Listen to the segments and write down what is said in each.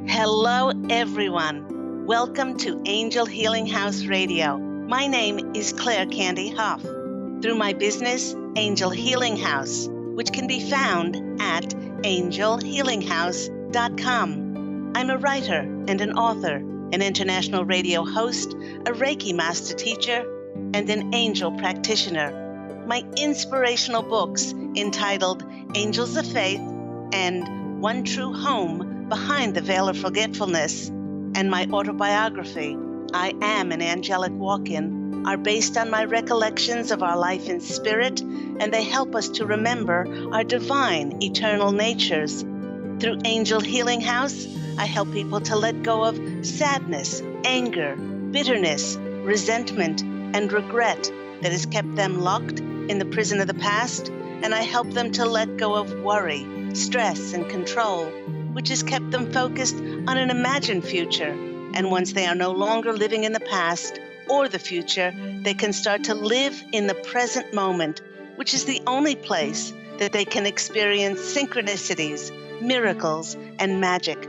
Hello, everyone. Welcome to Angel Healing House Radio. My name is Candy Hough. Through my business, Angel Healing House, which can be found at angelhealinghouse.com. I'm a writer and an author, an international radio host, a Reiki master teacher, and an angel practitioner. My inspirational books entitled Angels of Faith and One True Home Behind the Veil of Forgetfulness, and my autobiography, I Am an Angelic Walk-In, are based on my recollections of our life in spirit, and they help us to remember our divine, eternal natures. Through Angel Healing House, I help people to let go of sadness, anger, bitterness, resentment, and regret that has kept them locked in the prison of the past, and I help them to let go of worry, stress, and control, which has kept them focused on an imagined future. And once they are no longer living in the past or the future, they can start to live in the present moment, which is the only place that they can experience synchronicities, miracles, and magic.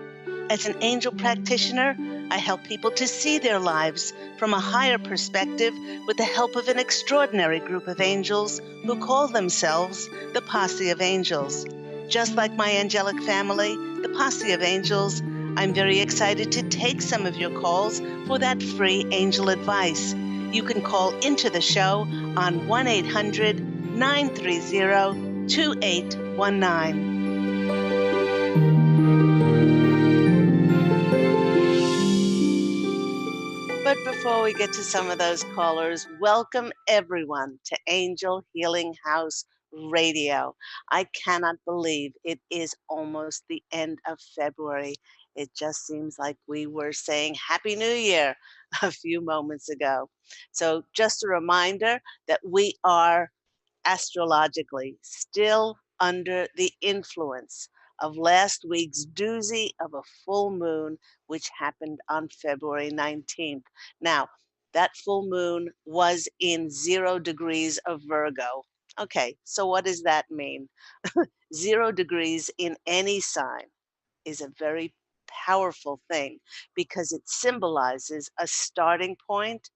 As an angel practitioner, I help people to see their lives from a higher perspective with the help of an extraordinary group of angels who call themselves the Posse of Angels. Just like my angelic family, the Posse of Angels, I'm very excited to take some of your calls for that free angel advice. You can call into the show on 1-800-930-2819. But before we get to some of those callers, welcome everyone to Angel Healing House Radio. I cannot believe it is almost the end of February. It just seems like we were saying Happy New Year a few moments ago. So just a reminder that we are astrologically still under the influence of last week's doozy of a full moon, which happened on February 19th. Now, that full moon was in 0 degrees of Virgo. Okay, so what does that mean? 0 degrees in any sign is a very powerful thing because it symbolizes a starting point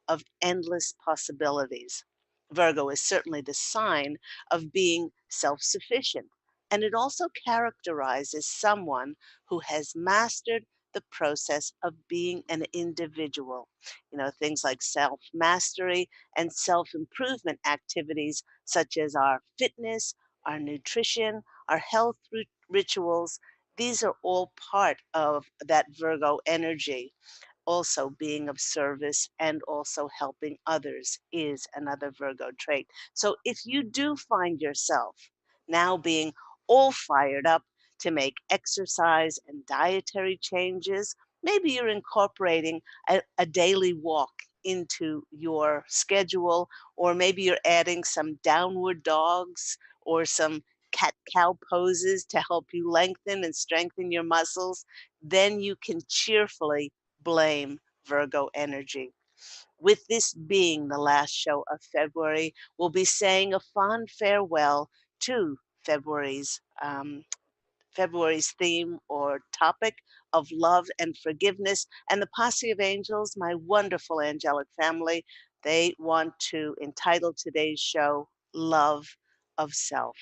of endless possibilities. Virgo is certainly the sign of being self-sufficient, and it also characterizes someone who has mastered the process of being an individual. You know, things like self-mastery and self-improvement activities such as our fitness, our nutrition, our health rituals. These are all part of that Virgo energy. Also, being of service and also helping others is another Virgo trait. So if you do find yourself now being all fired up to make exercise and dietary changes, maybe you're incorporating a daily walk into your schedule, or maybe you're adding some downward dogs or some cat-cow poses to help you lengthen and strengthen your muscles, then you can cheerfully blame Virgo energy. With this being the last show of February, we'll be saying a fond farewell to February's theme or topic of love and forgiveness. And the Posse of Angels, my wonderful angelic family, they want to entitle today's show Love of Self.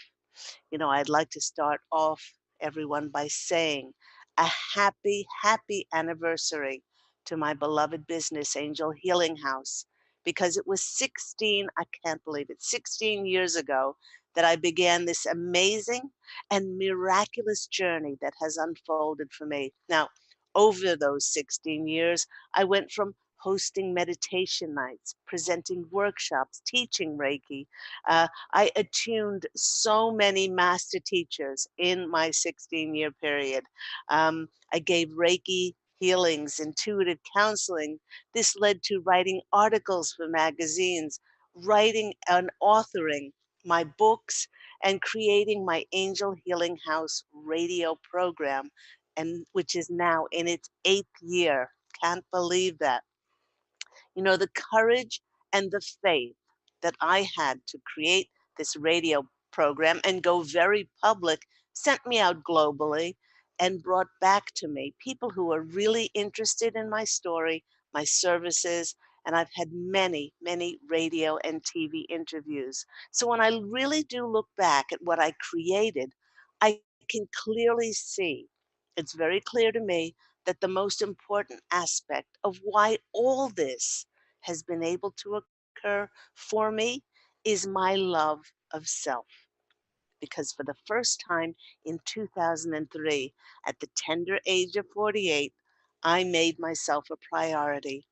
You know, I'd like to start off everyone by saying a happy, happy anniversary to my beloved business, Angel Healing House, because it was 16, I can't believe it, 16 years ago that I began this amazing and miraculous journey that has unfolded for me. Now, over those 16 years, I went from hosting meditation nights, presenting workshops, teaching Reiki. I attuned so many master teachers in my 16-year period. I gave Reiki healings, intuitive counseling. This led to writing articles for magazines, writing and authoring my books, and creating my Angel Healing House radio program, and which is now in its eighth year. Can't believe that. The courage and the faith that I had to create this radio program and go very public sent me out globally and brought back to me people who are really interested in my story, my services, and I've had many, many radio and TV interviews. So when I really do look back at what I created, I can clearly see, it's very clear to me that the most important aspect of why all this has been able to occur for me is my love of self. Because for the first time in 2003, at the tender age of 48, I made myself a priority.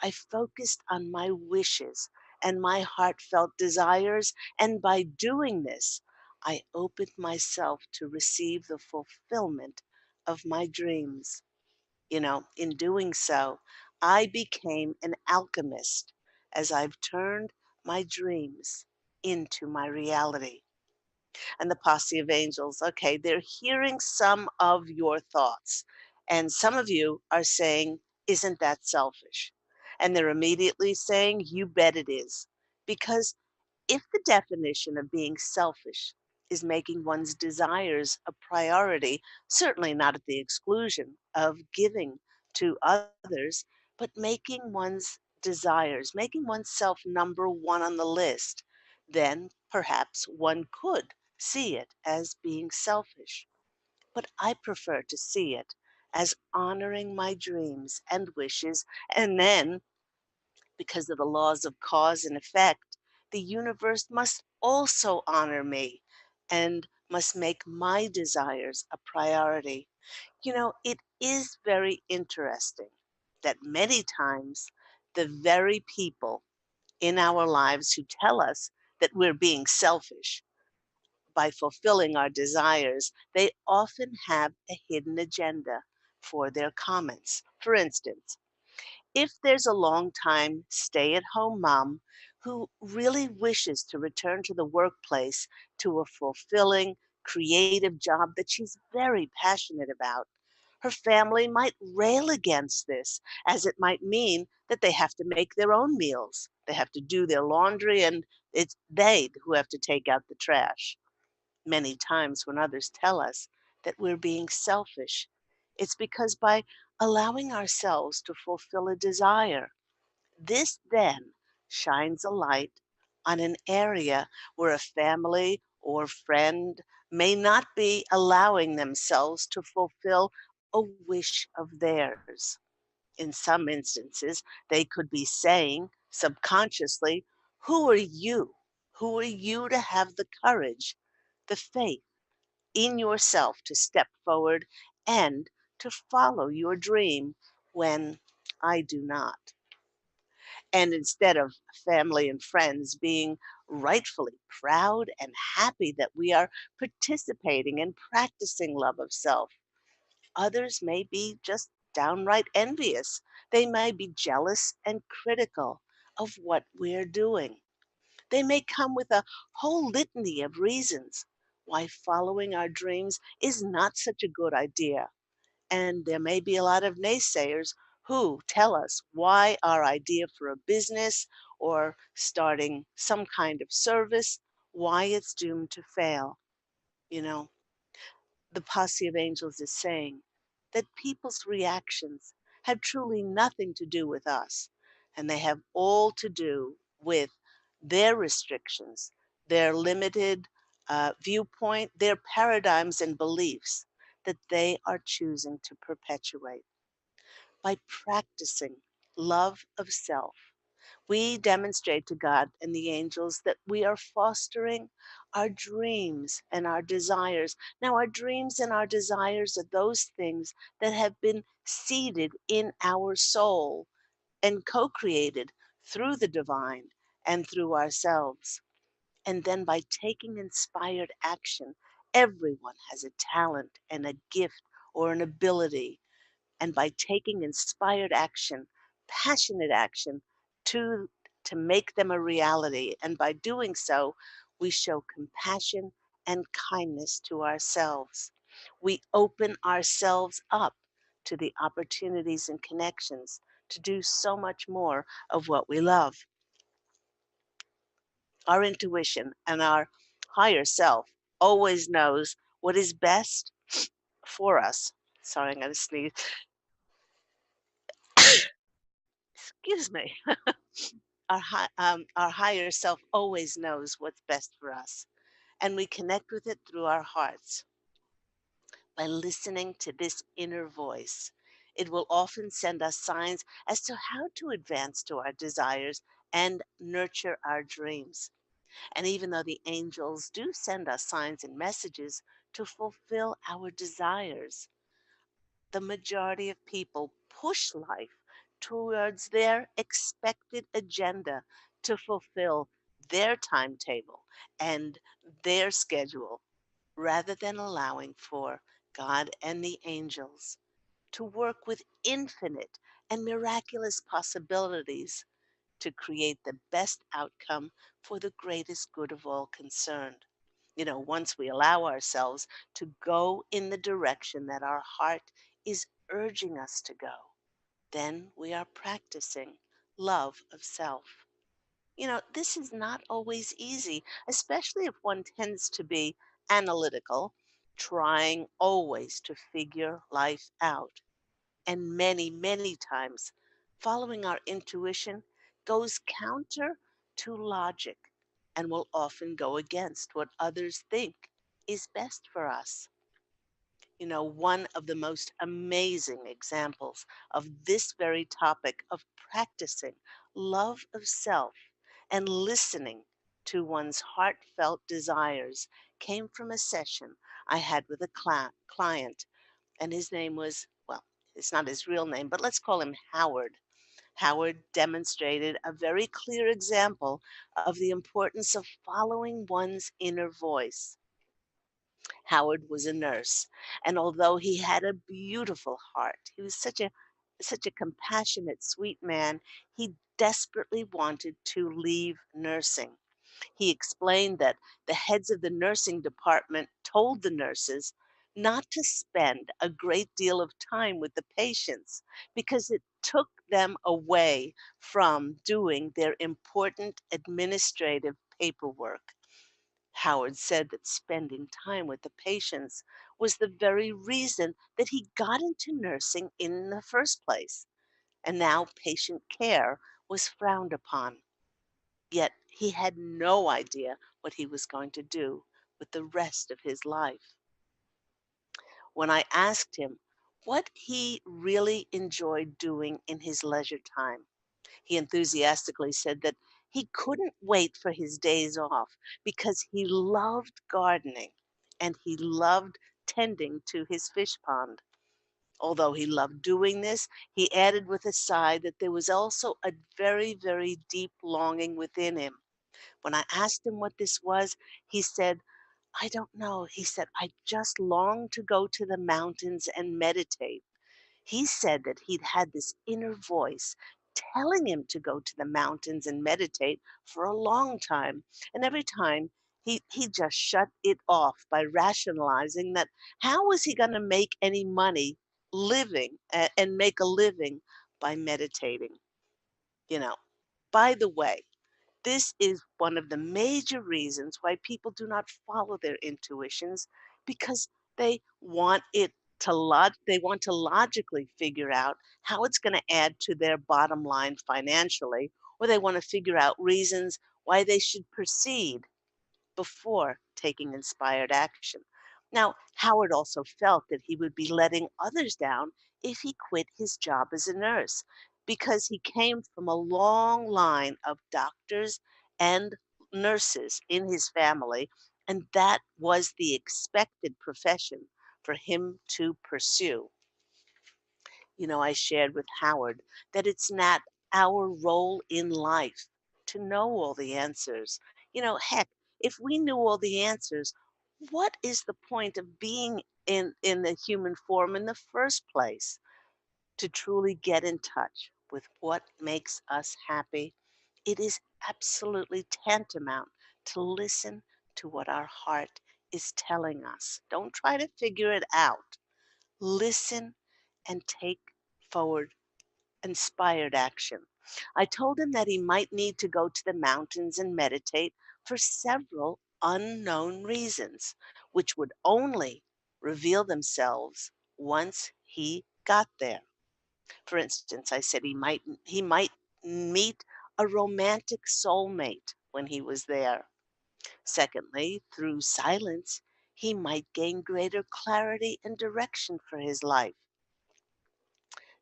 I focused on my wishes and my heartfelt desires, and by doing this, I opened myself to receive the fulfillment of my dreams. In doing so, I became an alchemist as I've turned my dreams into my reality. And the Posse of Angels, okay, they're hearing some of your thoughts. And some of you are saying, isn't that selfish? And they're immediately saying, you bet it is. Because if the definition of being selfish is making one's desires a priority, certainly not at the exclusion of giving to others, but making one's desires, making oneself number one on the list, then perhaps one could see it as being selfish. But I prefer to see it as honoring my dreams and wishes, and then because of the laws of cause and effect, the universe must also honor me and must make my desires a priority. It is very interesting that many times the very people in our lives who tell us that we're being selfish by fulfilling our desires, they often have a hidden agenda for their comments. For instance, if there's a long time stay at home mom who really wishes to return to the workplace to a fulfilling, creative job that she's very passionate about, her family might rail against this, as it might mean that they have to make their own meals. They have to do their laundry, and it's they who have to take out the trash. Many times when others tell us that we're being selfish, it's because by allowing ourselves to fulfill a desire, this then shines a light on an area where a family or friend may not be allowing themselves to fulfill a wish of theirs. In some instances, they could be saying subconsciously, who are you? Who are you to have the courage, the faith in yourself to step forward and to follow your dream when I do not? And instead of family and friends being rightfully proud and happy that we are participating and practicing love of self, others may be just downright envious. They may be jealous and critical of what we're doing. They may come with a whole litany of reasons why following our dreams is not such a good idea. And there may be a lot of naysayers who tell us why our idea for a business or starting some kind of service, why it's doomed to fail. You know, the Posse of Angels is saying that people's reactions have truly nothing to do with us, and they have all to do with their restrictions, their limited viewpoint, their paradigms and beliefs that they are choosing to perpetuate. By practicing love of self, we demonstrate to God and the angels that we are fostering our dreams and our desires. Now, our dreams and our desires are those things that have been seeded in our soul and co created through the divine and through ourselves. And then by taking inspired action, everyone has a talent and a gift or an ability, and by taking inspired action, passionate action to to make them a reality. And by doing so, we show compassion and kindness to ourselves. We open ourselves up to the opportunities and connections to do so much more of what we love. Our intuition and our higher self always knows what is best for us. Sorry, I'm going to sneeze. Excuse me. Our higher self always knows what's best for us, and we connect with it through our hearts by listening to this inner voice. It will often send us signs as to how to advance to our desires and nurture our dreams. And even though the angels do send us signs and messages to fulfill our desires, the majority of people push life towards their expected agenda to fulfill their timetable and their schedule rather than allowing for God and the angels to work with infinite and miraculous possibilities to create the best outcome for the greatest good of all concerned. Once we allow ourselves to go in the direction that our heart is urging us to go, then we are practicing love of self. This is not always easy, especially if one tends to be analytical, trying always to figure life out. And many, many times, following our intuition goes counter to logic and will often go against what others think is best for us. One of the most amazing examples of this very topic of practicing love of self and listening to one's heartfelt desires came from a session I had with a client, and his name was, well, it's not his real name, but let's call him Howard. Howard demonstrated a very clear example of the importance of following one's inner voice. Howard was a nurse, and although he had a beautiful heart, he was such a compassionate, sweet man, he desperately wanted to leave nursing. He explained that the heads of the nursing department told the nurses not to spend a great deal of time with the patients because it took them away from doing their important administrative paperwork. Howard said that spending time with the patients was the very reason that he got into nursing in the first place. And now patient care was frowned upon. Yet he had no idea what he was going to do with the rest of his life. When I asked him what he really enjoyed doing in his leisure time, he enthusiastically said that he couldn't wait for his days off because he loved gardening and he loved tending to his fish pond. Although he loved doing this, he added with a sigh that there was also a very, very deep longing within him. When I asked him what this was, he said, I don't know. He said, I just long to go to the mountains and meditate. He said that he'd had this inner voice telling him to go to the mountains and meditate for a long time. And every time he just shut it off by rationalizing that how was he going to make any money living and make a living by meditating? You know, by the way, this is one of the major reasons why people do not follow their intuitions because they want to logically figure out how it's going to add to their bottom line financially, or they want to figure out reasons why they should proceed before taking inspired action. Now, Howard also felt that he would be letting others down if he quit his job as a nurse because he came from a long line of doctors and nurses in his family, and that was the expected profession for him to pursue. I shared with Howard that it's not our role in life to know all the answers. Heck, if we knew all the answers, what is the point of being in the human form in the first place? To truly get in touch with what makes us happy, it is absolutely tantamount to listen to what our heart is telling us. Don't try to figure it out. Listen and take forward inspired action. I told him that he might need to go to the mountains and meditate for several unknown reasons, which would only reveal themselves once he got there. For instance, I said he might meet a romantic soulmate when he was there. Secondly, through silence, he might gain greater clarity and direction for his life.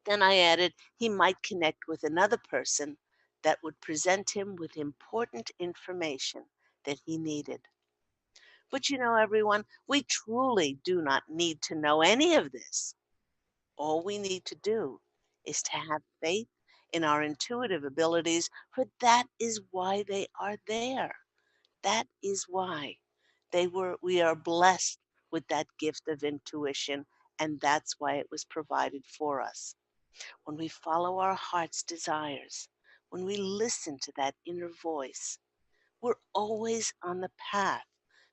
Then I added he might connect with another person that would present him with important information that he needed. But everyone, we truly do not need to know any of this. All we need to do is to have faith in our intuitive abilities, for that is why they are there. That is why we are blessed with that gift of intuition, and that's why it was provided for us. When we follow our heart's desires, when we listen to that inner voice, we're always on the path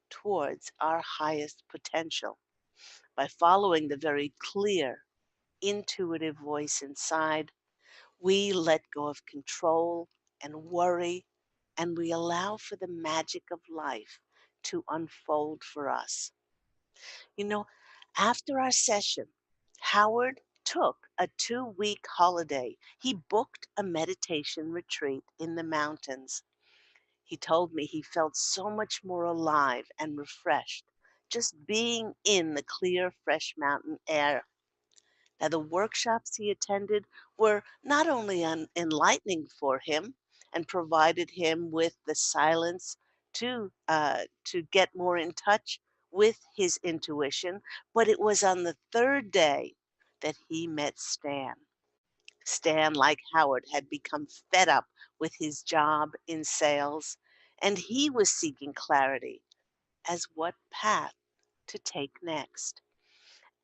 towards our highest potential. By following the very clear, intuitive voice inside, we let go of control and worry, and we allow for the magic of life to unfold for us. You know, after our session, Howard took a 2-week holiday. He booked a meditation retreat in the mountains. He told me he felt so much more alive and refreshed just being in the clear, fresh mountain air. Now, the workshops he attended were not only enlightening for him and provided him with the silence to get more in touch with his intuition, but it was on the third day that he met Stan. Stan, like Howard, had become fed up with his job in sales, and he was seeking clarity as what path to take next.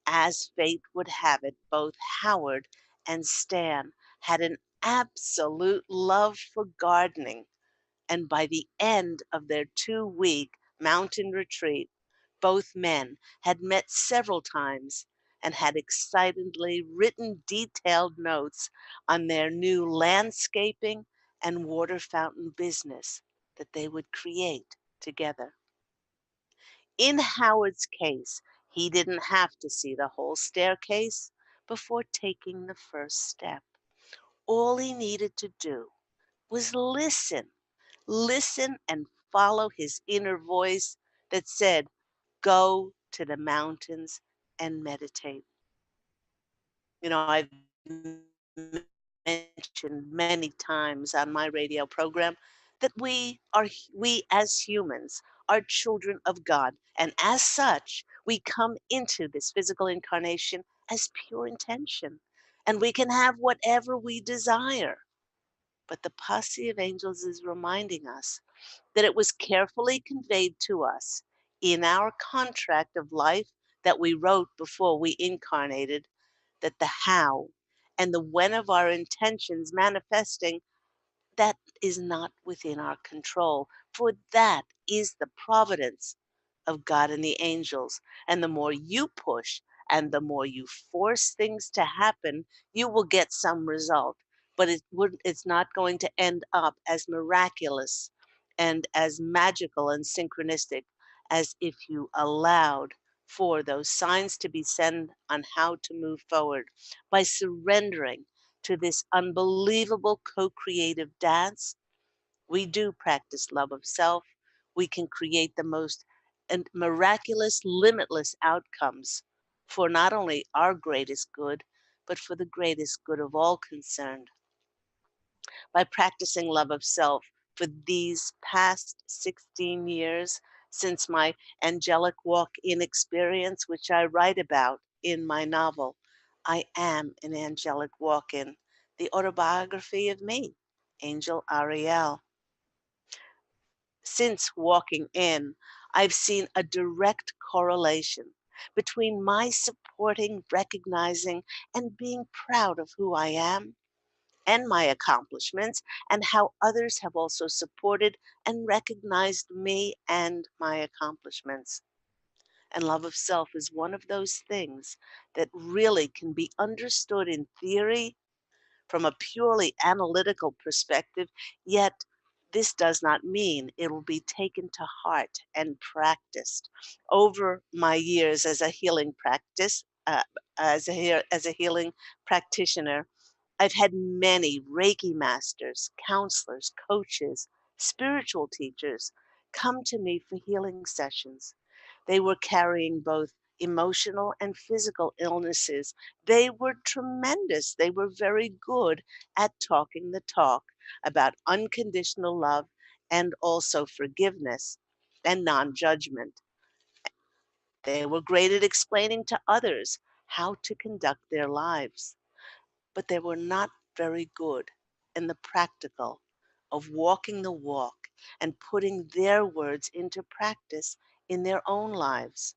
As fate would have it, both Howard and Stan had an absolute love for gardening, and by the end of their 2-week mountain retreat, both men had met several times and had excitedly written detailed notes on their new landscaping and water fountain business that they would create together. In Howard's case, he didn't have to see the whole staircase before taking the first step. All he needed to do was listen and follow his inner voice that said, go to the mountains and meditate. I've mentioned many times on my radio program that we as humans are children of God, and as such, we come into this physical incarnation as pure intention, and we can have whatever we desire. But the Posse of Angels is reminding us that it was carefully conveyed to us in our contract of life that we wrote before we incarnated, that the how and the when of our intentions manifesting, that is not within our control, for that is the providence of God and the angels. And the more you push and the more you force things to happen, you will get some result. But it's not going to end up as miraculous and as magical and synchronistic as if you allowed for those signs to be sent on how to move forward by surrendering to this unbelievable co-creative dance. We do practice love of self. We can create the most and miraculous, limitless outcomes for not only our greatest good, but for the greatest good of all concerned. By practicing love of self for these past 16 years since my angelic walk-in experience, which I write about in my novel, I Am an Angelic Walk-in, the autobiography of me, Angel Ariel. Since walking in, I've seen a direct correlation between my supporting, recognizing, and being proud of who I am and my accomplishments, and how others have also supported and recognized me and my accomplishments. And love of self is one of those things that really can be understood in theory from a purely analytical perspective, yet this does not mean it will be taken to heart and practiced. Over my years as a healing practice, as a healing practitioner, I've had many Reiki masters, counselors, coaches, spiritual teachers come to me for healing sessions. They were carrying both emotional and physical illnesses. They were tremendous. They were very good at talking the talk about unconditional love and also forgiveness and non judgment. They were great at explaining to others how to conduct their lives, but they were not very good in the practical of walking the walk and putting their words into practice in their own lives.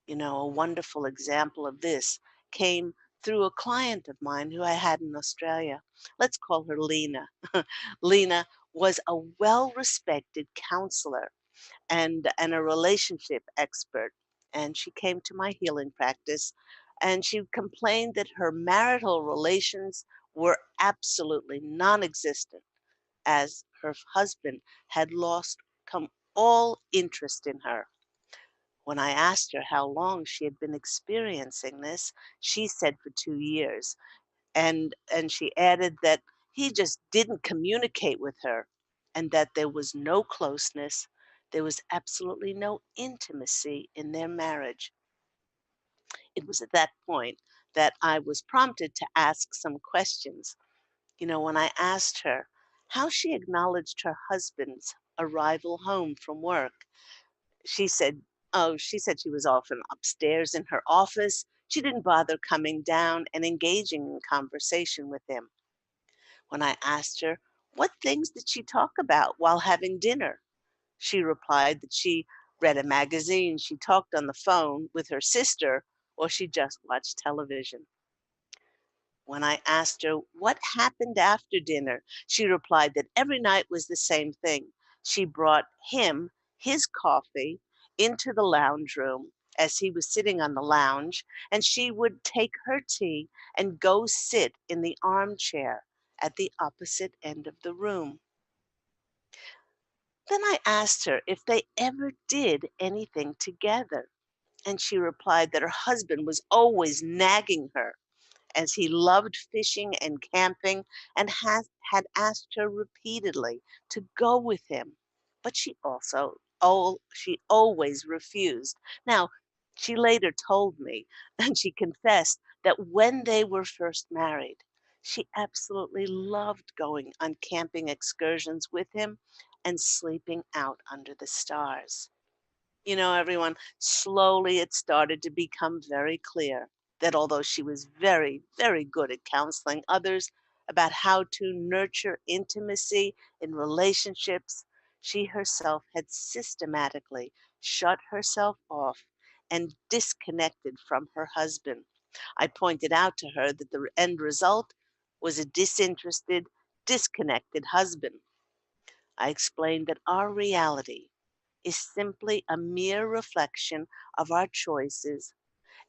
You know, a wonderful example of this came through a client of mine who I had in Australia. Let's call her Lena. Lena was a well respected counselor and a relationship expert. And she came to my healing practice and she complained that her marital relations were absolutely non existent as her husband had lost all interest in her. When I asked her how long she had been experiencing this, she said for 2 years. And she added that he just didn't communicate with her and that there was no closeness, there was absolutely no intimacy in their marriage. It was at that point that I was prompted to ask some questions. You know, when I asked her how she acknowledged her husband's arrival home from work, she said, oh, she said she was often upstairs in her office. She didn't bother coming down and engaging in conversation with him. When I asked her, what things did she talk about while having dinner? She replied that she read a magazine, she talked on the phone with her sister, or she just watched television. When I asked her what happened after dinner, she replied that every night was the same thing. She brought him his coffee into the lounge room as he was sitting on the lounge, and she would take her tea and go sit in the armchair at the opposite end of the room. Then I asked her if they ever did anything together, and she replied that her husband was always nagging her as he loved fishing and camping and had asked her repeatedly to go with him. But she always refused. Now, she later told me, and she confessed that when they were first married, she absolutely loved going on camping excursions with him and sleeping out under the stars. You know, everyone, slowly it started to become very clear that although she was very, very good at counseling others about how to nurture intimacy in relationships, she herself had systematically shut herself off and disconnected from her husband. I pointed out to her that the end result was a disinterested, disconnected husband. I explained that our reality is simply a mere reflection of our choices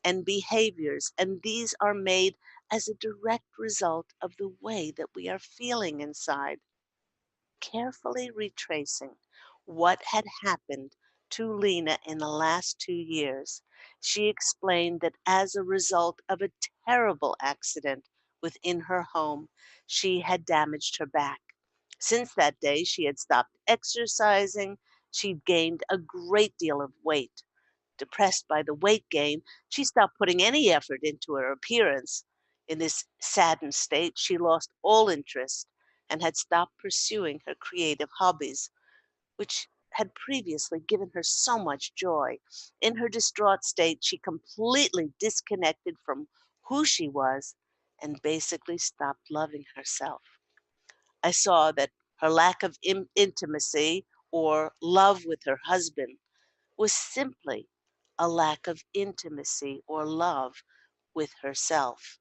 and behaviors, and these are made as a direct result of the way that we are feeling inside. Carefully retracing what had happened to Lena in the last 2 years, she explained that as a result of a terrible accident within her home, she had damaged her back. Since that day, she had stopped exercising. She'd gained a great deal of weight. Depressed by the weight gain, she stopped putting any effort into her appearance. In this saddened state, she lost all interest and had stopped pursuing her creative hobbies, which had previously given her so much joy. In her distraught state, she completely disconnected from who she was and basically stopped loving herself. I saw that her lack of intimacy or love with her husband was simply a lack of intimacy or love with herself.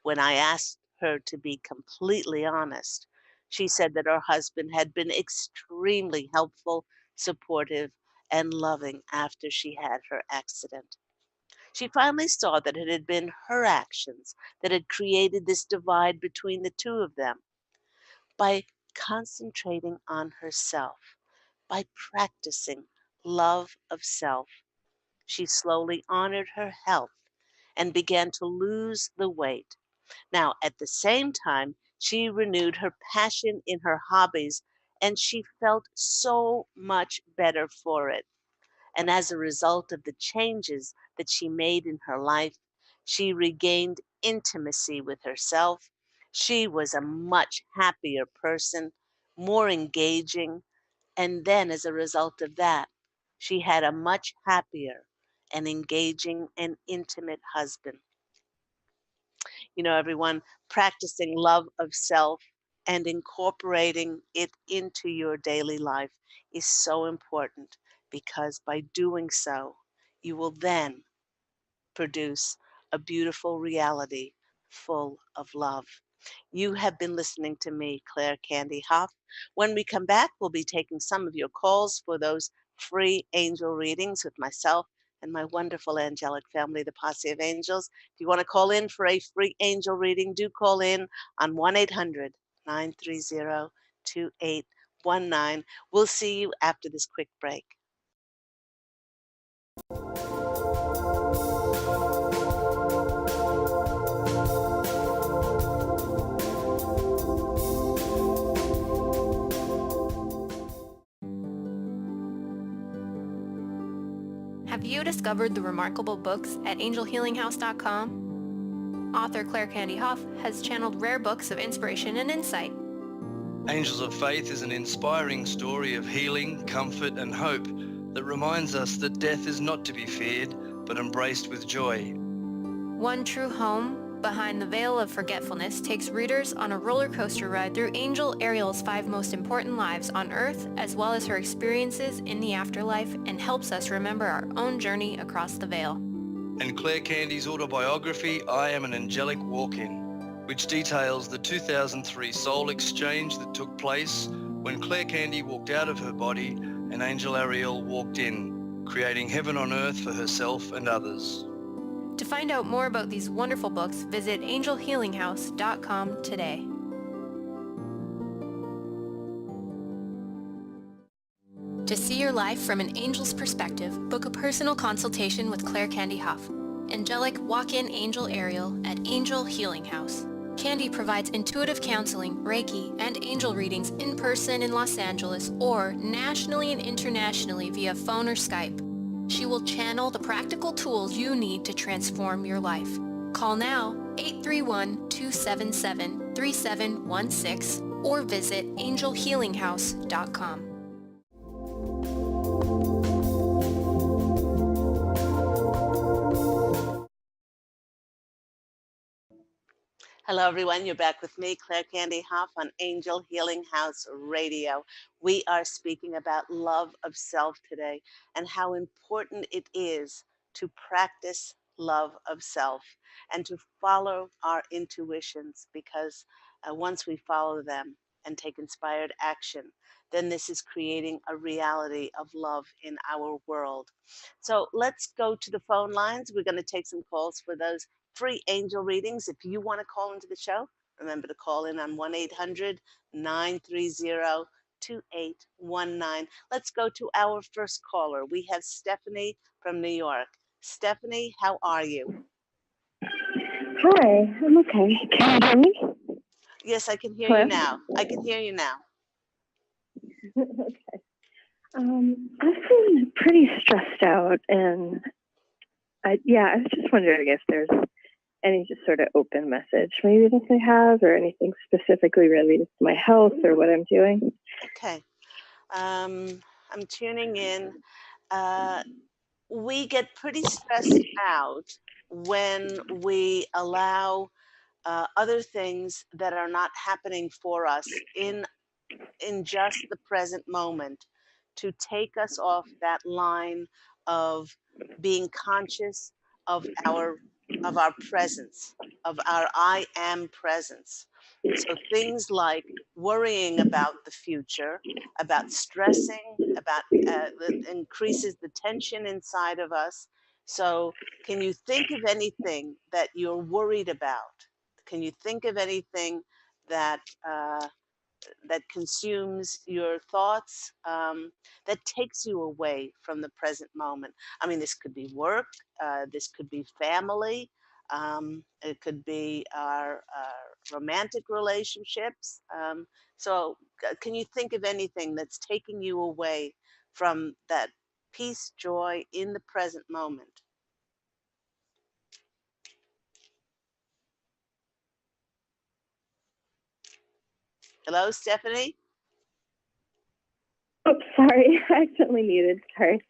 When I asked her to be completely honest, she said that her husband had been extremely helpful, supportive, and loving after she had her accident. She finally saw that it had been her actions that had created this divide between the two of them. By concentrating on herself, by practicing love of self, she slowly honored her health and began to lose the weight. Now, at the same time, she renewed her passion in her hobbies and she felt so much better for it. And as a result of the changes that she made in her life, she regained intimacy with herself. She was a much happier person, more engaging. And then, as a result of that, she had a much happier and engaging and intimate husband. Everyone, practicing love of self and incorporating it into your daily life is so important because by doing so, you will then produce a beautiful reality full of love. You have been listening to me, Claire Candy Hough. When we come back, we'll be taking some of your calls for those free angel readings with myself and my wonderful angelic family, the Posse of Angels. If you want to call in for a free angel reading, do call in on 1-800-930-2819. We'll see you after this quick break. Have you discovered the remarkable books at angelhealinghouse.com? Author Claire Candy Hough has channeled rare books of inspiration and insight. Angels of Faith is an inspiring story of healing, comfort, and hope that reminds us that death is not to be feared, but embraced with joy. One True Home, Behind the Veil of Forgetfulness takes readers on a roller coaster ride through Angel Ariel's 5 most important lives on Earth, as well as her experiences in the afterlife, and helps us remember our own journey across the veil. And Claire Candy's autobiography, I Am an Angelic Walk-In, which details the 2003 soul exchange that took place when Claire Candy walked out of her body and Angel Ariel walked in, creating heaven on earth for herself and others. To find out more about these wonderful books, visit angelhealinghouse.com today. To see your life from an angel's perspective, book a personal consultation with Claire Candy Hough, Angelic Walk-In Angel Ariel at Angel Healing House. Candy provides intuitive counseling, Reiki, and angel readings in person in Los Angeles or nationally and internationally via phone or Skype. She will channel the practical tools you need to transform your life. Call now 831-277-3716 or visit angelhealinghouse.com. Hello, everyone. You're back with me, Claire Candy Hough, on Angel Healing House Radio. We are speaking about love of self today and how important it is to practice love of self and to follow our intuitions because once we follow them and take inspired action, then this is creating a reality of love in our world. So let's go to the phone lines. We're going to take some calls for those free angel readings. If you want to call into the show, remember to call in on 1-800-930-2819. Let's go to our first caller. We have Stephanie from New York. Stephanie, how are you? Hi, I'm okay. Can you hear me? Yes, I can hear Hello? you now. I can hear you now. Okay. I've been pretty stressed out, and I was just wondering if there's any just sort of open message maybe that I have, or anything specifically related to my health or what I'm doing. Okay. I'm tuning in. We get pretty stressed out when we allow other things that are not happening for us in just the present moment to take us off that line of being conscious of our presence, of our I am presence. So things like worrying about the future, about stressing, about that increases the tension inside of us. So can you think of anything that you're worried about? Can you think of anything that that consumes your thoughts, that takes you away from the present moment? I mean, this could be work, this could be family, it could be our romantic relationships. So, can you think of anything that's taking you away from that peace, joy in the present moment? Hello, Stephanie? Oh, sorry, I accidentally muted. Sorry.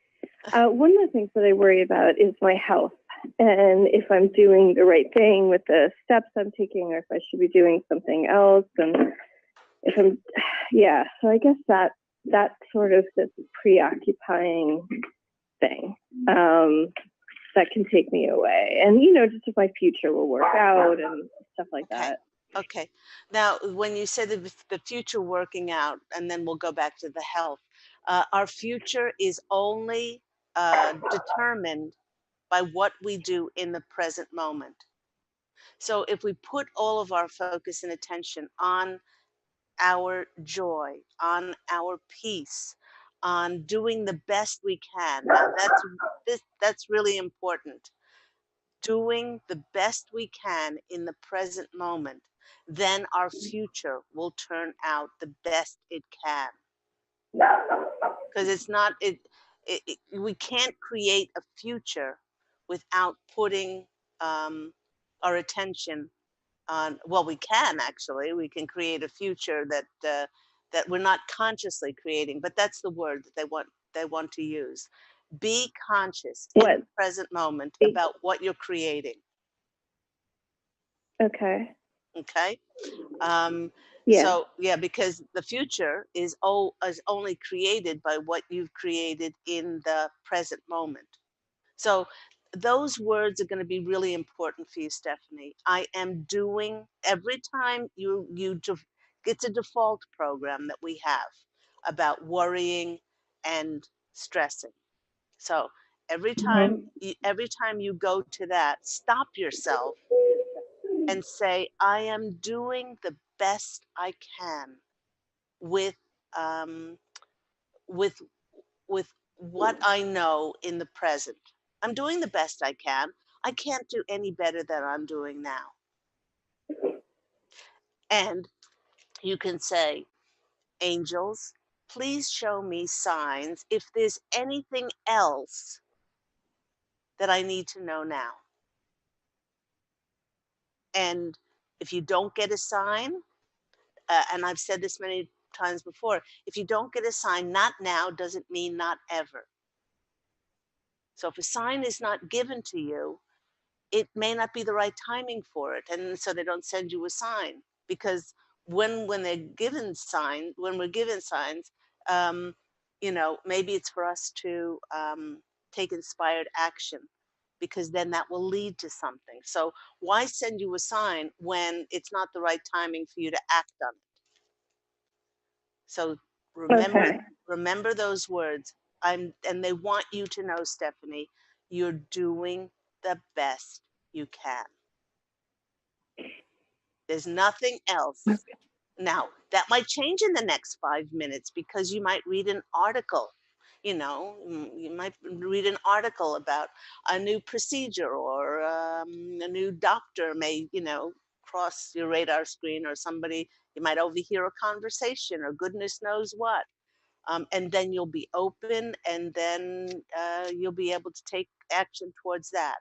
One of the things that I worry about is my health and if I'm doing the right thing with the steps I'm taking, or if I should be doing something else. And if I'm, yeah, so I guess that's sort of this preoccupying thing that can take me away. And, just if my future will work out and stuff like Okay. that. Okay. Now, when you say the future working out, and then we'll go back to the health, our future is only determined by what we do in the present moment. So if we put all of our focus and attention on our joy, on our peace, on doing the best we can. Now that's really important. Doing the best we can in the present moment, then our future will turn out the best it can. Because it's not we can't create a future without putting our attention on, well, we can actually, we can create a future that we're not consciously creating, but that's the word that they want to use. Be conscious in What? the present moment about what you're creating. Okay. Okay. Yeah. So yeah, because the future is only created by what you've created in the present moment. So those words are going to be really important for you, Stephanie. I am doing, every time it's a default program that we have about worrying and stressing. So every time you go to that, stop yourself and say, I am doing the best I can with um, with with what I know in the present. I'm doing the best I can. I can't do any better than I'm doing now. And you can say, angels, please show me signs if there's anything else that I need to know now. And if you don't get a sign, and I've said this many times before, if you don't get a sign, not now doesn't mean not ever. So if a sign is not given to you, it may not be the right timing for it, and so they don't send you a sign. Because when we're given signs, um, maybe it's for us to take inspired action, because then that will lead to something. So why send you a sign when it's not the right timing for you to act on it? So remember, Okay. remember those words. And they want you to know, Stephanie, you're doing the best you can. There's nothing else. Now, that might change in the next 5 minutes, because you might read an article. You might read an article about a new procedure, or a new doctor may, cross your radar screen, or somebody, you might overhear a conversation, or goodness knows what. And then you'll be open, and then you'll be able to take action towards that.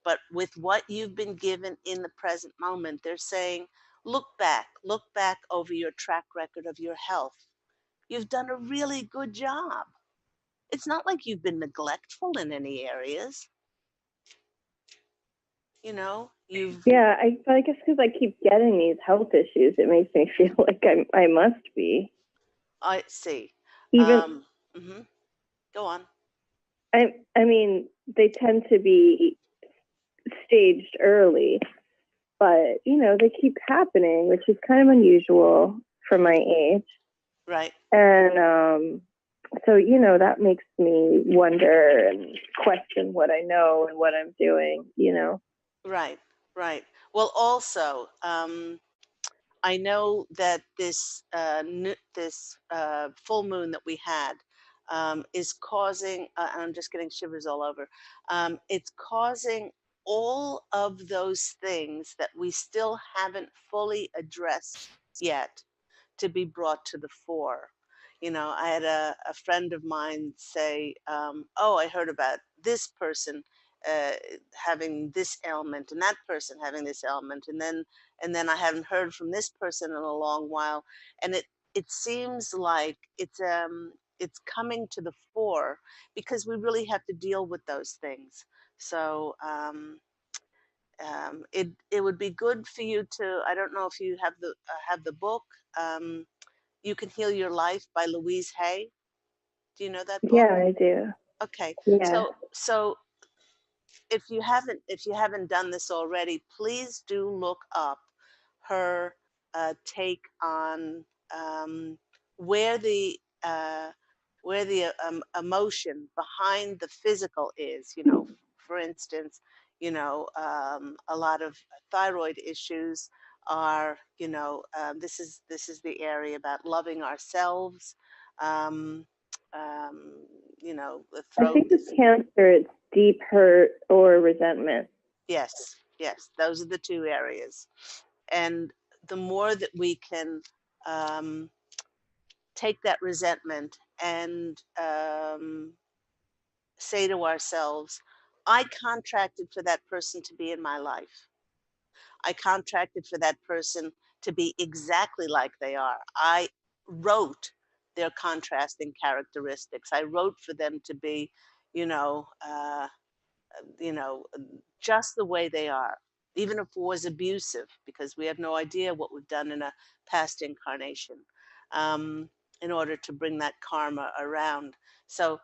But with what you've been given in the present moment, they're saying, look back over your track record of your health. You've done a really good job. It's not like you've been neglectful in any areas. You've, Yeah, I guess because I keep getting these health issues, it makes me feel like I must be. I see. Even Mhm. Go on. I mean, they tend to be staged early. but they keep happening, which is kind of unusual for my age. Right. And so that makes me wonder and question what I know and what I'm doing. Right. Right. Well, also, I know that this full moon that we had is causing, and I'm just getting shivers all over. It's causing all of those things that we still haven't fully addressed yet to be brought to the fore. I had a friend of mine say, "Oh, I heard about this person uh, having this ailment, and that person having this ailment, and then I haven't heard from this person in a long while." And it seems like it's coming to the fore because we really have to deal with those things. So it would be good for you to. I don't know if you have the book. You Can Heal Your Life by Louise Hay. Do you know that book? Yeah, I do. Okay. Yeah. So if you haven't done this already, please do look up her take on where the uh, emotion behind the physical is. For instance, a lot of thyroid issues are. This is the area about loving ourselves. Um, um, the I throat think with is. cancer, it's deep hurt or resentment. Yes, yes, those are the two areas. And the more that we can um, take that resentment and say to ourselves, I contracted for that person to be in my life. I contracted for that person to be exactly like they are. I wrote their contrasting characteristics. I wrote for them to be, you know, uh, you know, just the way they are, even if it was abusive, because we have no idea what we've done in a past incarnation um, in order to bring that karma around. So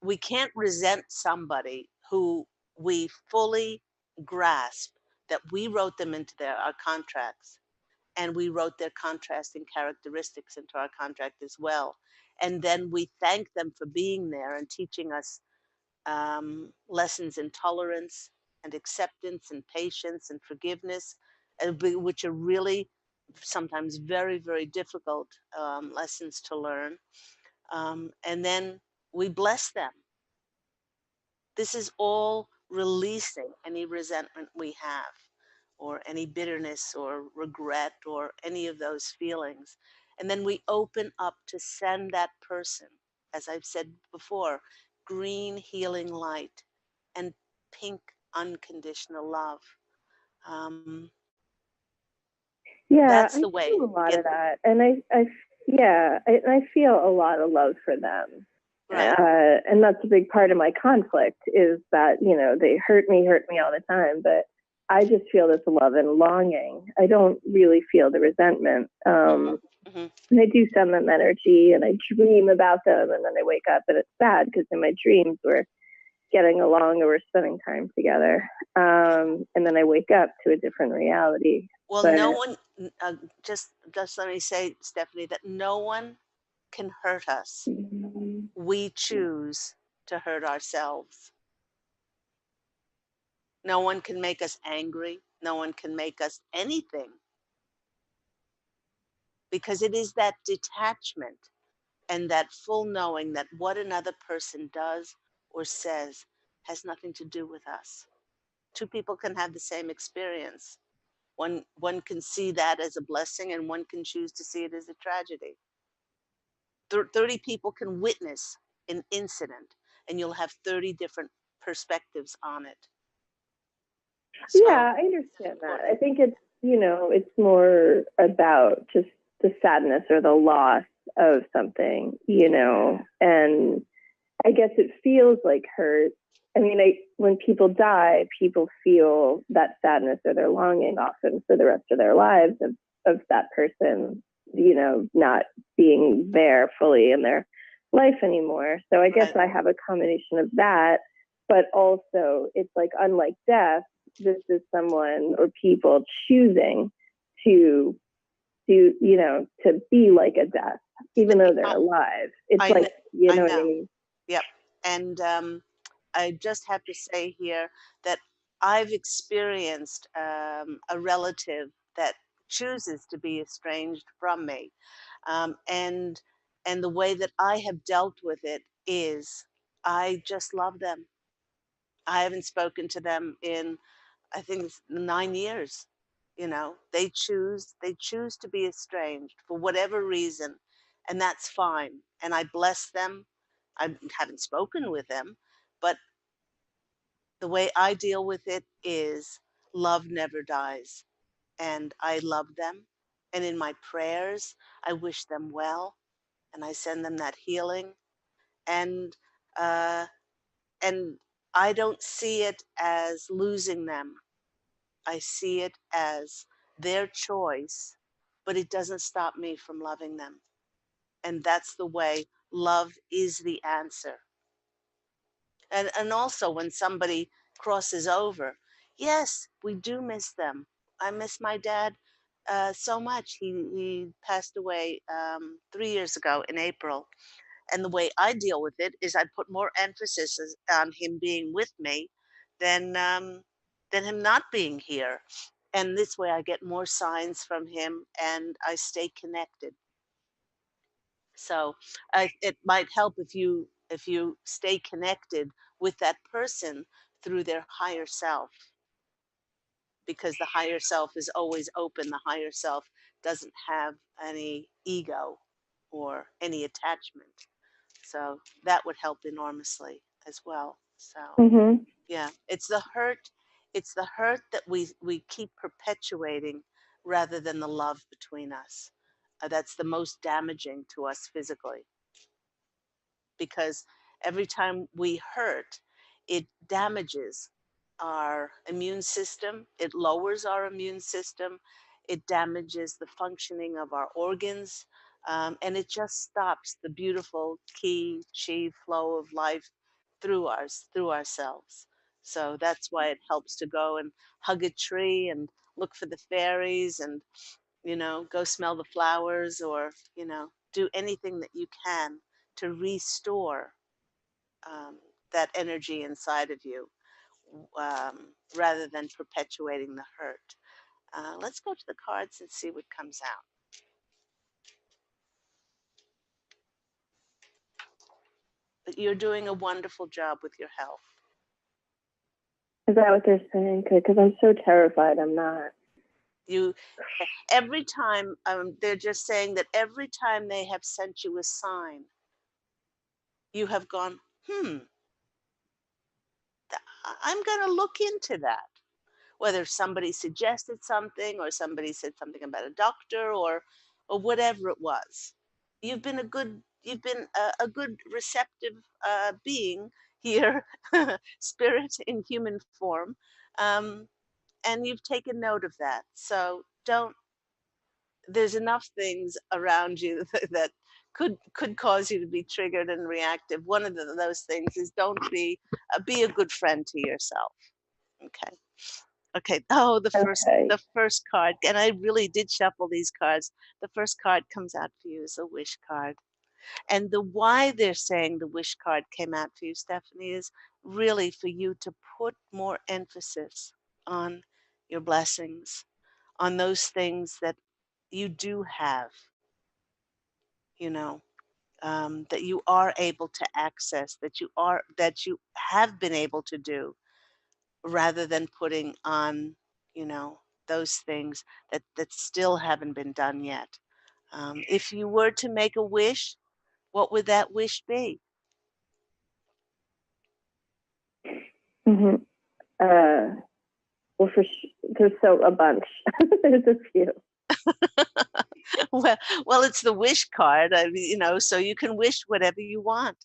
we can't resent somebody who we fully grasp that we wrote them into our contracts, and we wrote their contrasting characteristics into our contract as well. And then we thank them for being there and teaching us lessons in tolerance and acceptance and patience and forgiveness, which are really sometimes very, very difficult lessons to learn. And then we bless them. This is all releasing any resentment we have, or any bitterness or regret or any of those feelings. And then we open up to send that person, as I've said before, green healing light and pink unconditional love. Um, Yeah, that's I the way. feel a lot Get of that, and I feel a lot of love for them. right, And that's a big part of my conflict is that they hurt me all the time, but I just feel this love and longing. I don't really feel the resentment. hmm hmm And I do send them energy, and I dream about them, and then I wake up and it's sad because in my dreams we're getting along or we're spending time together, and then I wake up to a different reality. Well, But no one. Just let me say, Stephanie, that no one can hurt us. We choose to hurt ourselves. No one can make us angry. No one can make us anything, because it is that detachment and that full knowing that what another person does or says has nothing to do with us. Two people can have the same experience. One can see that as a blessing, and one can choose to see it as a tragedy. 30 people can witness an incident, and you'll have 30 different perspectives on it. So yeah, I it's understand that. important. I think it's more about just the sadness or the loss of something, and I guess it feels like hurt. I mean, when people die, people feel that sadness or their longing often for the rest of their lives of that person, not being there fully in their life anymore. So I guess Right. I have a combination of that, but also it's like unlike death, this is someone or people choosing to do, to be like a death, even though they're alive. It's I, like, you I know what I know. mean? Yep. And I just have to say here that I've experienced a relative that chooses to be estranged from me, um, and and the way that I have dealt with it is I just love them. I haven't spoken to them in, I think it's 9 years. They choose to be estranged for whatever reason, and that's fine. And I bless them. I haven't spoken with them, but the way I deal with it is love never dies. And I love them. And in my prayers, I wish them well and I send them that healing. And uh, and I don't see it as losing them. I see it as their choice, but it doesn't stop me from loving them. And that's the way love is the answer. And also when somebody crosses over, yes, we do miss them. I miss my dad so much. He passed away 3 years ago in April. And the way I deal with it is I put more emphasis on him being with me than than him not being here. And this way I get more signs from him and I stay connected. So it might help if you stay connected with that person through their higher self, because the higher self is always open. The higher self doesn't have any ego or any attachment. So that would help enormously as well. So Mm-hmm. yeah, it's the hurt that we keep perpetuating rather than the love between us. That's the most damaging to us physically, because every time we hurt, it damages our immune system, it lowers our immune system, it damages the functioning of our organs, and it just stops the beautiful ki, chi flow of life through ourselves. So that's why it helps to go and hug a tree and look for the fairies and go smell the flowers, or do anything that you can to restore um, that energy inside of you, rather than perpetuating the hurt. Let's go to the cards and see what comes out. But you're doing a wonderful job with your health. Is that what they're saying? Because I'm so terrified. I'm not. You, every time, they're just saying that every time they have sent you a sign, you have gone, I'm going to look into that. Whether somebody suggested something or somebody said something about a doctor, or whatever it was. You've been a good receptive being here, spirit in human form, um, and you've taken note of that. So don't. There's enough things around you that could cause you to be triggered and reactive. One of those things is don't be a good friend to yourself. Okay. Okay. Oh, the first Okay. the first card, and I really did shuffle these cards. The first card comes out for you is a wish card. And the why they're saying the wish card came out for you, Stephanie, is really for you to put more emphasis on your blessings, on those things that you do have, you know, that you are able to access, that you have been able to do, rather than putting on, you know, those things that still haven't been done yet. If you were to make a wish, what would that wish be? Mm-hmm. Well, there's a bunch. There's a few. well, well, it's the wish card. I mean, so you can wish whatever you want.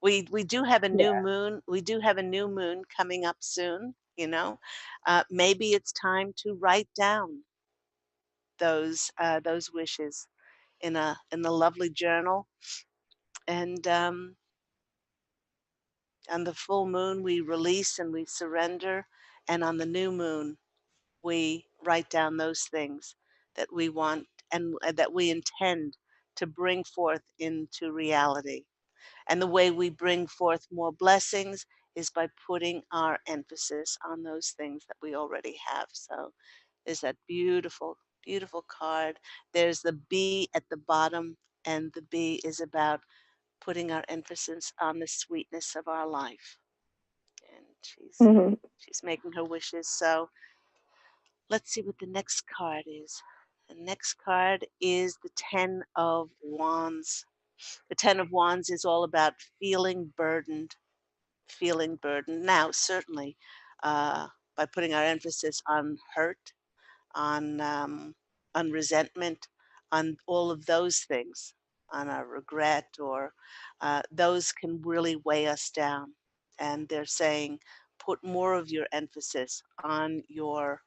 We do have a new Yeah. moon. We do have a new moon coming up soon. Maybe it's time to write down those wishes in a lovely journal. And on the full moon, we release and we surrender, And on the new moon, we write down those things that we want and that we intend to bring forth into reality. And the way we bring forth more blessings is by putting our emphasis on those things that we already have. So there's that beautiful, beautiful card. There's the B at the bottom, and the B is about putting our emphasis on the sweetness of our life. And Hmm. she's making her wishes. So let's see what the next card is. The next card is the Ten of Wands. The Ten of Wands is all about feeling burdened, feeling burdened. Now, certainly, by putting our emphasis on hurt, on resentment, on all of those things, on our regret, or those can really weigh us down. And they're saying, put more of your emphasis on your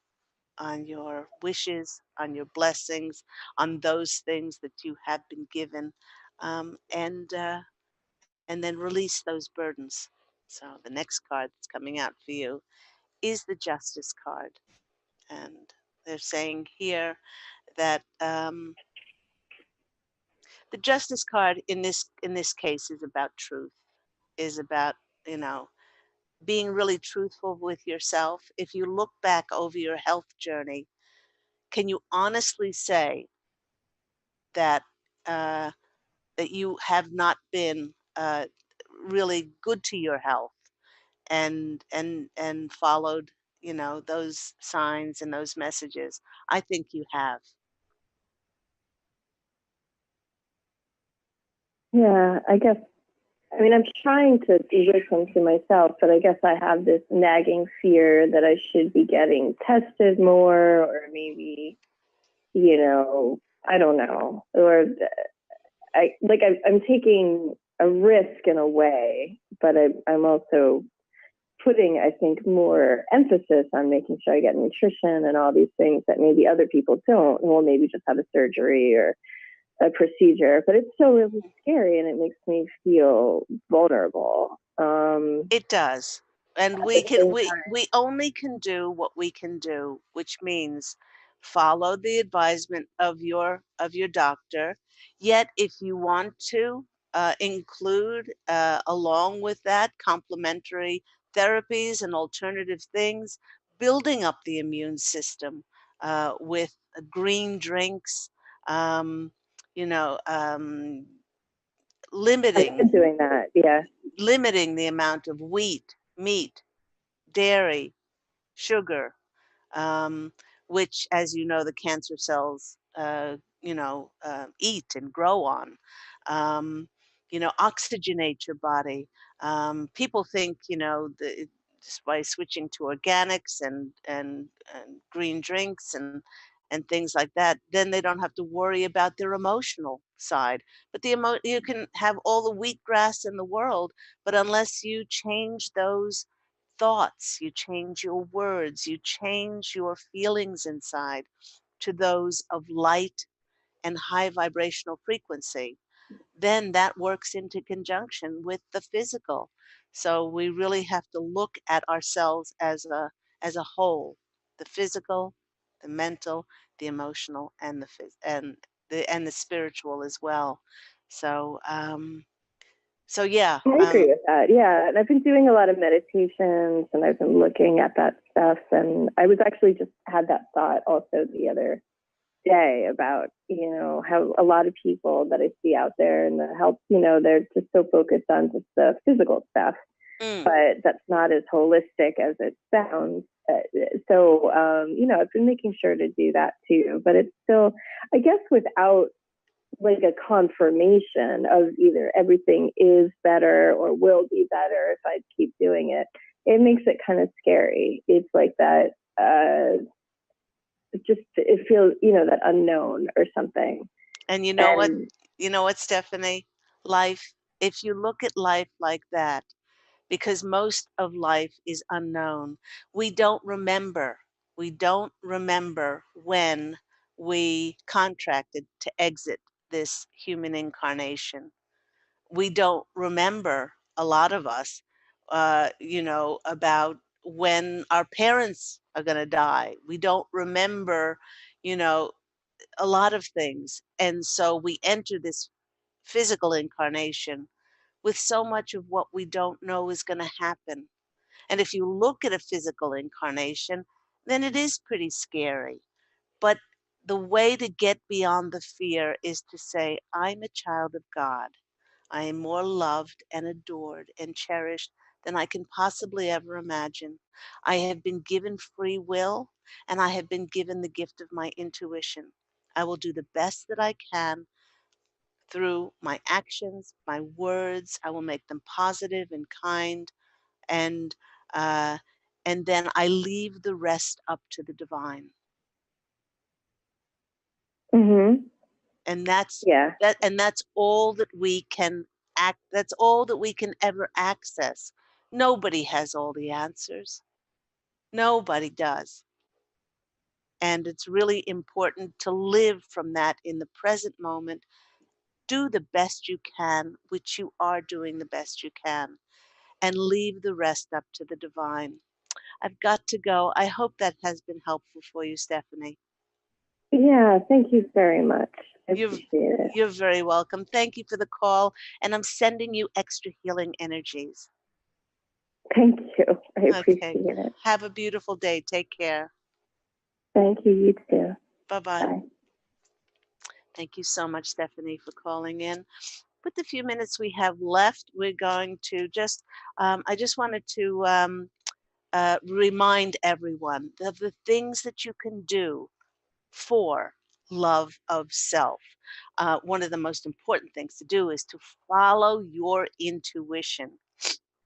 wishes, on your blessings, on those things that you have been given, and then release those burdens. So the next card that's coming out for you is the Justice card, and they're saying here that the Justice card in this case is about truth, is about you know being really truthful with yourself. If you look back over your health journey, can you honestly say that uh, that you have not been really good to your health and followed those signs and those messages? I think you have. Yeah, I guess. I mean, I'm trying to listen to myself, but I guess I have this nagging fear that I should be getting tested more, or maybe, I don't know, or I'm taking a risk in a way, but I'm also putting, I think, more emphasis on making sure I get nutrition and all these things that maybe other people don't, and will maybe just have a surgery or a procedure, but it's still really scary and it makes me feel vulnerable. It does. And At we the can same we only can do what we can do, which means follow the advisement of your doctor. Yet if you want to include along with that complementary therapies and alternative things, building up the immune system with green drinks, um, you know, um, I've limiting been doing that. Yeah. limiting the amount of wheat, meat, dairy, sugar, um, which, as you know, the cancer cells, eat and grow on. Um, oxygenate your body. People think, just by switching to organics and green drinks and things like that, then they don't have to worry about their emotional side. But you can have all the wheatgrass in the world, but unless you change those thoughts, you change your words, you change your feelings inside to those of light and high vibrational frequency, then that works into conjunction with the physical. So we really have to look at ourselves as a whole, the physical, the mental, the emotional, and the spiritual as well. So yeah. I agree with that. Yeah. And I've been doing a lot of meditations and I've been looking at that stuff. And I was actually just had that thought also the other day about, how a lot of people that I see out there in the health, they're just so focused on just the physical stuff, Mm. but that's not as holistic as it sounds. I've been making sure to do that too, but it's still, I guess, without like a confirmation of either everything is better or will be better if I keep doing it, it makes it kind of scary. It's like that, it feels, that unknown or something. And And you know what, Stephanie? Life, if you look at life like that, because most of life is unknown, we don't remember. We don't remember when we contracted to exit this human incarnation. We don't remember, a lot of us, about when our parents are going to die. We don't remember, you know, a lot of things. And so we enter this physical incarnation with so much of what we don't know is going to happen. And if you look at a physical incarnation, then it is pretty scary. But the way to get beyond the fear is to say, I'm a child of God. I am more loved and adored and cherished than I can possibly ever imagine. I have been given free will and I have been given the gift of my intuition. I will do the best that I can through my actions, my words. I will make them positive and kind, and uh, and then I leave the rest up to the divine. Mhm. And that's Yeah. that's all that we can that's all that we can ever access. Nobody has all the answers. Nobody does. And it's really important to live from that in the present moment. Do the best you can, which you are doing the best you can, and leave the rest up to the divine. I've got to go. I hope that has been helpful for you, Stephanie. Yeah. Thank you very much. I You're appreciate it. you're very welcome. Thank you for the call, and I'm sending you extra healing energies. Thank you. I Okay. appreciate it. Have a beautiful day. Take care. Thank you. You too. Bye-bye. Bye. Thank you so much, Stephanie, for calling in. With the few minutes we have left, we're going to I just wanted to remind everyone of the things that you can do for love of self. One of the most important things to do is to follow your intuition.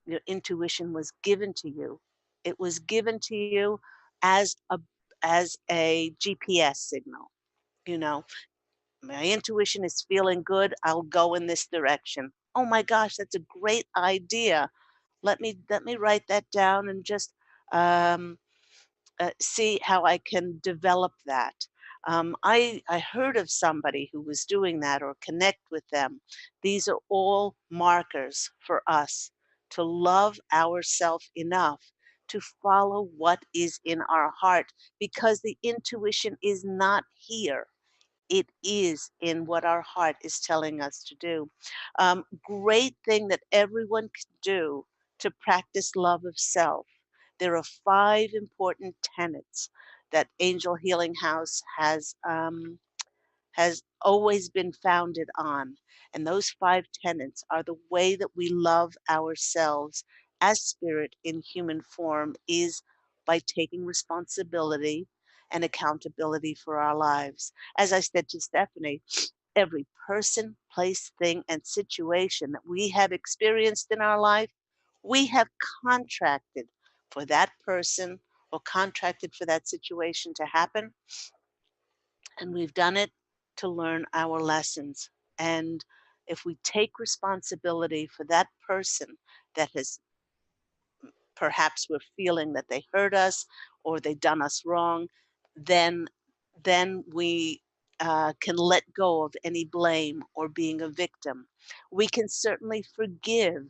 Your intuition was given to you. It was given to you as a GPS signal. You know, my intuition is feeling good. I'll go in this direction. Oh my gosh, that's a great idea. Let me write that down and just um, see how I can develop that. I heard of somebody who was doing that or connect with them. These are all markers for us to love ourselves enough to follow what is in our heart because the intuition is not here. It is in what our heart is telling us to do. Great thing that everyone can do to practice love of self. There are 5 important tenets that Angel Healing House has always been founded on. And those 5 tenets are the way that we love ourselves as spirit in human form is by taking responsibility and accountability for our lives. As I said to Stephanie, every person, place, thing, and situation that we have experienced in our life, we have contracted for that person or contracted for that situation to happen, and we've done it to learn our lessons. And if we take responsibility for that person that has perhaps we're feeling that they hurt us or they done us wrong, then we can let go of any blame or being a victim. We can certainly forgive.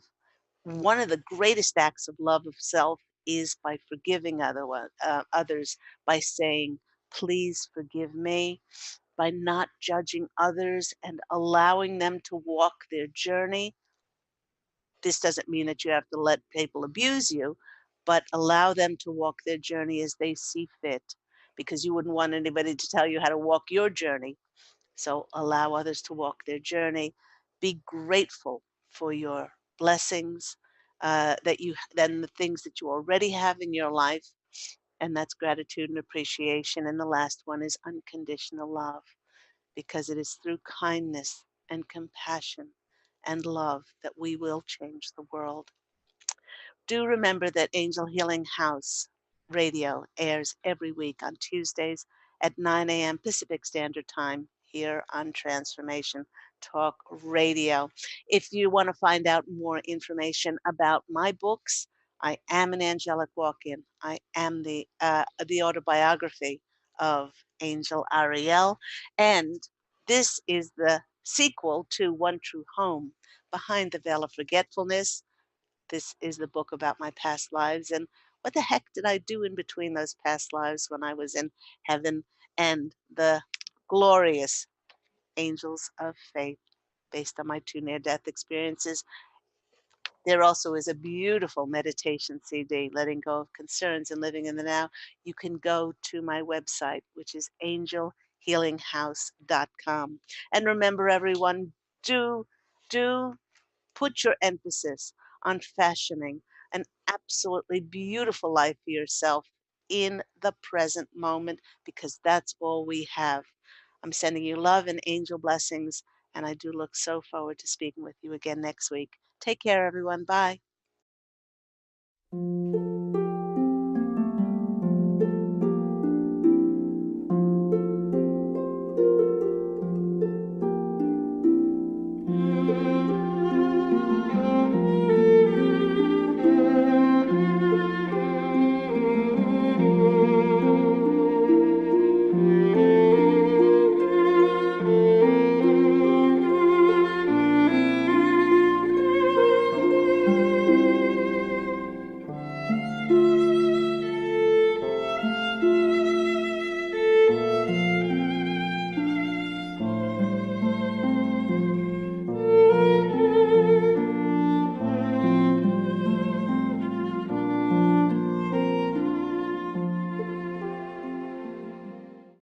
One of the greatest acts of love of self is by forgiving others, by saying, please forgive me, by not judging others and allowing them to walk their journey. This doesn't mean that you have to let people abuse you, but allow them to walk their journey as they see fit, because you wouldn't want anybody to tell you how to walk your journey. So allow others to walk their journey. Be grateful for your blessings, then the things that you already have in your life, and that's gratitude and appreciation. And the last one is unconditional love, because it is through kindness and compassion and love that we will change the world. Do remember that Angel Healing House radio airs every week on Tuesdays at 9 a.m. Pacific Standard Time here on Transformation Talk Radio. If you want to find out more information about my books, I am an angelic walk-in. I am the autobiography of Angel Ariel, and this is the sequel to One True Home, Behind the Veil of Forgetfulness. This is the book about my past lives, and what the heck did I do in between those past lives when I was in heaven? And the glorious Angels of Faith, based on my two near death experiences. There also is a beautiful meditation CD, Letting Go of Concerns and Living in the Now. You can go to my website, which is angelhealinghouse.com. And remember, everyone, do, do put your emphasis on fashioning an absolutely beautiful life for yourself in the present moment, because that's all we have. I'm sending you love and angel blessings, and I do look so forward to speaking with you again next week. Take care, everyone. Bye.